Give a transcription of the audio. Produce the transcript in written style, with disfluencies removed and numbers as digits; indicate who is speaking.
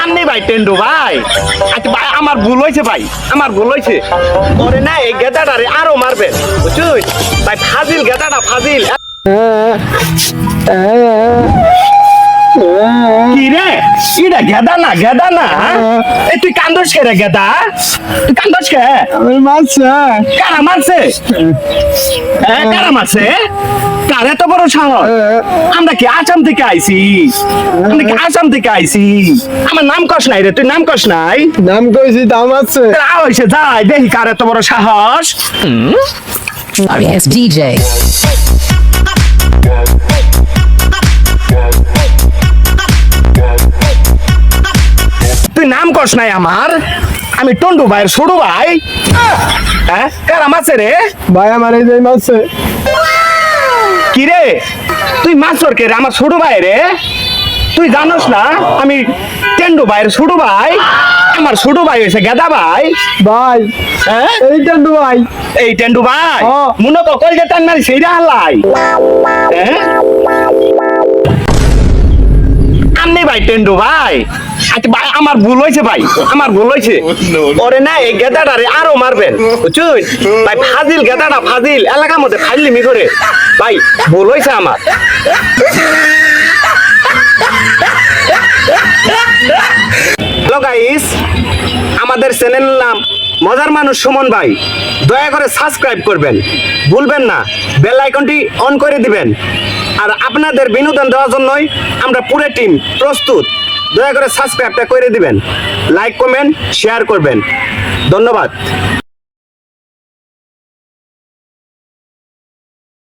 Speaker 1: আপনি ভাই টেন্ডু ভাই, আচ্ছা ভাই আমার ভুল হয়েছে ভাই, আমার ভুল হয়েছে। ওরে না এই গেদাটারে আরো মারবেন বুঝছুই ভাই, ফাজিল গেদাটা ফাজিল। কি রে ইটা গেদা না গেদা না, এই তুই কান্দোস কে রে গেদা, তুই কান্দোস কে?
Speaker 2: আমার মারছে।
Speaker 1: কারা মারছে? কারা মারছে? কার এত বড় সাহস? আমরা কি আসাম থেকে আইছি? আমরা কি আসাম থেকে আইছি? আমার নাম কস নাই রে, তুই নাম কস নাই?
Speaker 2: নাম কইছি দাম আছে।
Speaker 1: হইছে যাই দেখি কার এত বড় সাহস।
Speaker 3: Yes, DJ.
Speaker 1: তুই নাম কস নাই আমার, আমি টন্ডু ভাইয়ের ছোট ভাই। হ্যাঁ কারা মারছে রে?
Speaker 2: ভাই আমার এই যে মারছে।
Speaker 1: কি রে তুই মাছর কে রে আমার ছোট ভাই রে? তুই জানোস না আমি টেন্ডু ভাইয়ের ছোট ভাই? আমার ছোট ভাই হয়েছে গেদা ভাই।
Speaker 2: ভাই
Speaker 1: হ্যাঁ
Speaker 2: এই টেন্ডু ভাই।
Speaker 1: এই টেন্ডু ভাই
Speaker 2: ও।
Speaker 1: মনে কল যে টান মারি সেইটা হালাই। হ্যাঁ আমনি ভাই টেন্ডু ভাই, আচ্ছা ভাই আমার ভুল হয়েছে ভাই, আমার ভুল হয়েছে। ওরে না এই গেদাটারে আরো মারবেন বুঝছুই ভাই, ফাজিল গেদাটা ফাজিল, এলাকার মধ্যে ফাইলিমি করে ভাই, ভুল হয়েছে আমার। হ্যালো গাইস, আমাদের চ্যানেলের নাম মজার মানুষ সুমন ভাই, দয়া করে সাবস্ক্রাইব করবেন, ভুলবেন না বেল আইকনটি অন করে দিবেন। আর আপনাদের বিনোদন দেওয়ার জন্যই আমরা পুরো টিম প্রস্তুত, দয়া করে সাবস্ক্রাইবটা করে দিবেন, লাইক কমেন্ট শেয়ার করবেন, ধন্যবাদ।